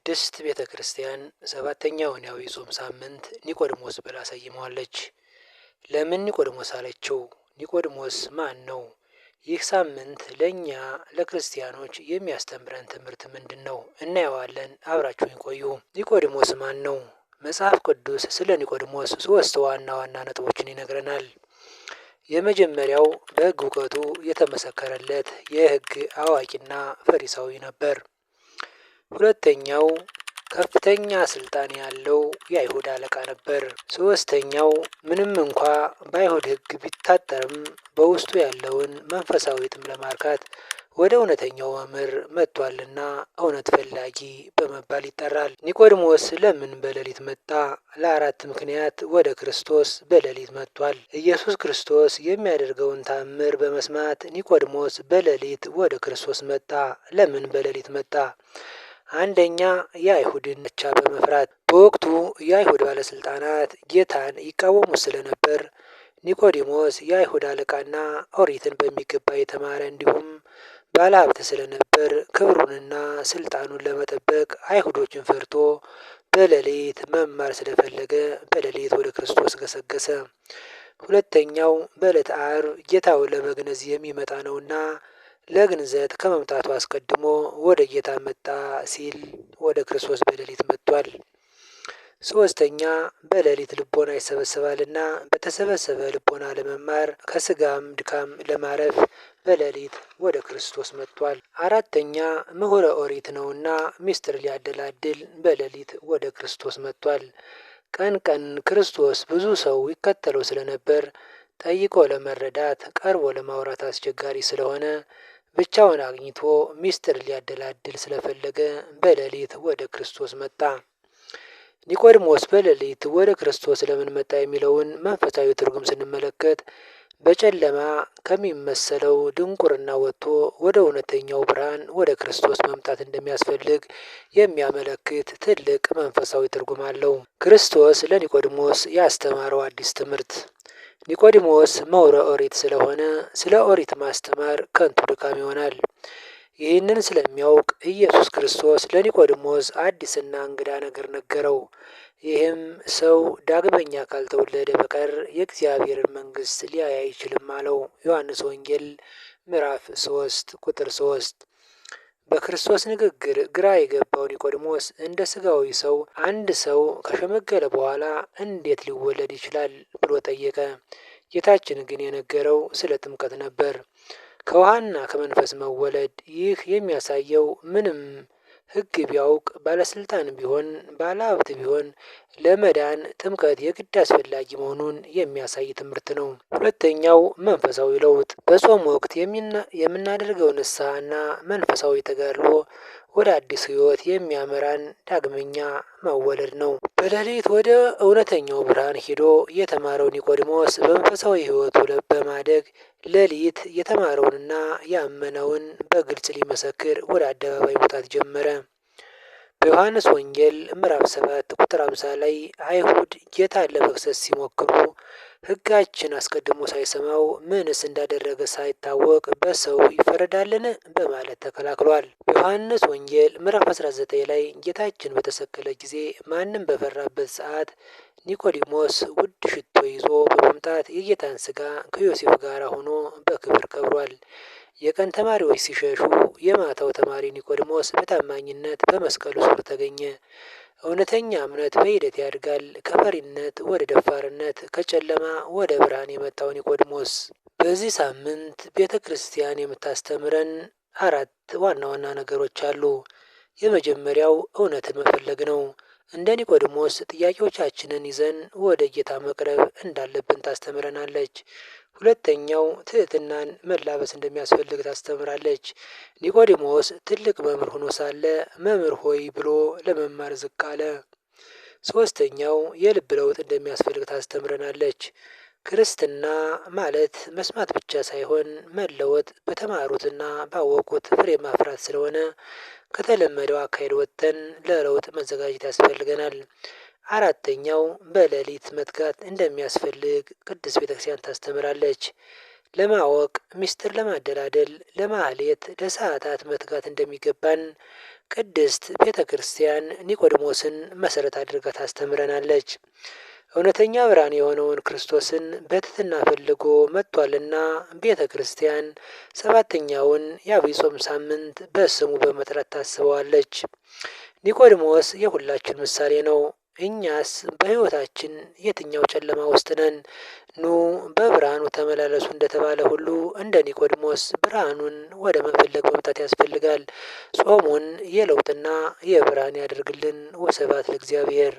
ቅድስት ቤተ ክርስቲያን ሰባተኛውን የዐቢይ ጾም ሳምንት ኒቆዲሞስ ብላ ሰይመዋለች። ለምን ኒቆዲሞስ አለችው? ኒቆዲሞስ ማን ነው? ይህ ሳምንት ለእኛ ለክርስቲያኖች የሚያስተምረን ትምህርት ምንድን ነው? እናየዋለን። አብራችሁኝ ቆዩ። ኒቆዲሞስ ማን ነው? መጽሐፍ ቅዱስ ስለ ኒቆዲሞስ ሶስት ዋና ዋና ነጥቦችን ይነግረናል። የመጀመሪያው በሕግ እውቀቱ የተመሰከረለት የሕግ አዋቂና ፈሪሳዊ ነበር። ሁለተኛው ከፍተኛ ስልጣን ያለው የአይሁድ አለቃ ነበር። ሶስተኛው ምንም እንኳ በአይሁድ ሕግ ቢታጠርም በውስጡ ያለውን መንፈሳዊ ጥም ለማርካት ወደ እውነተኛው መምህር መጥቷልና እውነት ፈላጊ በመባል ይጠራል። ኒቆዲሞስ ለምን በሌሊት መጣ? ለአራት ምክንያት ወደ ክርስቶስ በሌሊት መጥቷል። ኢየሱስ ክርስቶስ የሚያደርገውን ተአምር በመስማት ኒቆዲሞስ በሌሊት ወደ ክርስቶስ መጣ። ለምን በሌሊት መጣ? አንደኛ የአይሁድን ዛቻ በመፍራት። በወቅቱ የአይሁድ ባለስልጣናት ጌታን ይቃወሙ ስለነበር ኒቆዲሞስ የአይሁድ አለቃና ኦሪትን በሚገባ የተማረ እንዲሁም ባለሀብት ስለነበር ክብሩንና ስልጣኑን ለመጠበቅ አይሁዶችን ፈርቶ በሌሊት መማር ስለፈለገ በሌሊት ወደ ክርስቶስ ገሰገሰ። ሁለተኛው በዕለተ ዓርብ ጌታውን ለመግነዝ የሚመጣ ነውና ለግንዘት ከመምጣቱ አስቀድሞ ወደ ጌታ መጣ ሲል ወደ ክርስቶስ በሌሊት መጥቷል። ሶስተኛ በሌሊት ልቦና ይሰበሰባልና በተሰበሰበ ልቦና ለመማር ከስጋም ድካም ለማረፍ በሌሊት ወደ ክርስቶስ መጥቷል። አራተኛ ምሁረ ኦሪት ነውና ምስጢር ሊያደላድል በሌሊት ወደ ክርስቶስ መጥቷል። ቀን ቀን ክርስቶስ ብዙ ሰው ይከተለው ስለነበር ጠይቆ ለመረዳት ቀርቦ ለማውራት አስቸጋሪ ስለሆነ ብቻውን አግኝቶ ምስጢር ሊያደላድል ስለፈለገ በሌሊት ወደ ክርስቶስ መጣ። ኒቆዲሞስ በሌሊት ወደ ክርስቶስ ለምን መጣ የሚለውን መንፈሳዊ ትርጉም ስንመለከት በጨለማ ከሚመሰለው ድንቁርና ወጥቶ ወደ እውነተኛው ብርሃን ወደ ክርስቶስ መምጣት እንደሚያስፈልግ የሚያመለክት ትልቅ መንፈሳዊ ትርጉም አለው። ክርስቶስ ለኒቆዲሞስ ያስተማረው አዲስ ትምህርት። ኒቆዲሞስ ምሁረ ኦሪት ስለሆነ ስለ ኦሪት ማስተማር ከንቱ ድካም ይሆናል። ይህንን ስለሚያውቅ ኢየሱስ ክርስቶስ ለኒቆዲሞስ አዲስና እንግዳ ነገር ነገረው። ይህም ሰው ዳግመኛ ካልተወለደ በቀር የእግዚአብሔርን መንግሥት ሊያይ አይችልም አለው። ዮሐንስ ወንጌል ምዕራፍ 3 ቁጥር 3። በክርስቶስ ንግግር ግራ የገባው ኒቆዲሞስ እንደ ሥጋዊ ሰው አንድ ሰው ከሸመገለ በኋላ እንዴት ሊወለድ ይችላል ብሎ ጠየቀ። ጌታችን ግን የነገረው ስለ ጥምቀት ነበር። ከውሃና ከመንፈስ መወለድ። ይህ የሚያሳየው ምንም ሕግ ቢያውቅ ባለስልጣን ቢሆን ባለሀብት ቢሆን ለመዳን ጥምቀት የግድ አስፈላጊ መሆኑን የሚያሳይ ትምህርት ነው። ሁለተኛው መንፈሳዊ ለውጥ። በጾም ወቅት የምናደርገው ንስሐና መንፈሳዊ ተጋድሎ ወደ አዲስ ሕይወት የሚያመራን ዳግመኛ መወለድ ነው። በሌሊት ወደ እውነተኛው ብርሃን ሄዶ የተማረው ኒቆዲሞስ በመንፈሳዊ ሕይወቱ በማደግ ሌሊት የተማረውንና ያመነውን በግልጽ ሊመሰክር ወደ አደባባይ መውጣት ጀመረ። በዮሐንስ ወንጌል ምዕራፍ 7 ቁጥር 50 ላይ አይሁድ ጌታን ለመክሰስ ሲሞክሩ ሕጋችን አስቀድሞ ሳይሰማው ምንስ እንዳደረገ ሳይታወቅ በሰው ይፈረዳልን በማለት ተከላክሏል። ዮሐንስ ወንጌል ምዕራፍ 19 ላይ ጌታችን በተሰቀለ ጊዜ ማንም በፈራበት ሰዓት ኒቆዲሞስ ውድ ሽቶ ይዞ በመምጣት የጌታን ሥጋ ከዮሴፍ ጋር ሆኖ በክብር ቀብሯል። የቀን ተማሪዎች ሲሸሹ የማታው ተማሪ ኒቆዲሞስ በታማኝነት በመስቀሉ ስር ተገኘ። እውነተኛ እምነት በሂደት ያድጋል። ከፈሪነት ወደ ደፋርነት፣ ከጨለማ ወደ ብርሃን የመጣው ኒቆዲሞስ። በዚህ ሳምንት ቤተ ክርስቲያን የምታስተምረን አራት ዋና ዋና ነገሮች አሉ። የመጀመሪያው እውነትን መፈለግ ነው። እንደ ኒቆዲሞስ ጥያቄዎቻችንን ይዘን ወደ ጌታ መቅረብ እንዳለብን ታስተምረናለች። ሁለተኛው ትህትናን መላበስ እንደሚያስፈልግ ታስተምራለች። ኒቆዲሞስ ትልቅ መምህር ሆኖ ሳለ መምህር ሆይ ብሎ ለመማር ዝቅ አለ። ሶስተኛው የልብ ለውጥ እንደሚያስፈልግ ታስተምረናለች። ክርስትና ማለት መስማት ብቻ ሳይሆን መለወጥ፣ በተማሩትና ባወቁት ፍሬ ማፍራት ስለሆነ ከተለመደው አካሄድ ወጥተን ለለውጥ መዘጋጀት ያስፈልገናል። አራተኛው በሌሊት መትጋት እንደሚያስፈልግ ቅድስት ቤተክርስቲያን ታስተምራለች። ለማወቅ ምስጢር ለማደላደል ለማህሌት ለሰዓታት መትጋት እንደሚገባን ቅድስት ቤተ ክርስቲያን ኒቆዲሞስን መሰረት አድርጋ ታስተምረናለች። እውነተኛ ብርሃን የሆነውን ክርስቶስን በትህትና ፈልጎ መጥቷልና ቤተ ክርስቲያን ሰባተኛውን የዐቢይ ጾም ሳምንት በስሙ በመጥራት ታስበዋለች። ኒቆዲሞስ የሁላችን ምሳሌ ነው። እኛስ በሕይወታችን የትኛው ጨለማ ውስጥ ነን? ኑ በብርሃኑ ተመላለሱ እንደተባለ ሁሉ እንደ ኒቆዲሞስ ብርሃኑን ወደ መፈለግ መምጣት ያስፈልጋል። ጾሙን የለውጥና የብርሃን ያደርግልን። ወስብሐት ለእግዚአብሔር።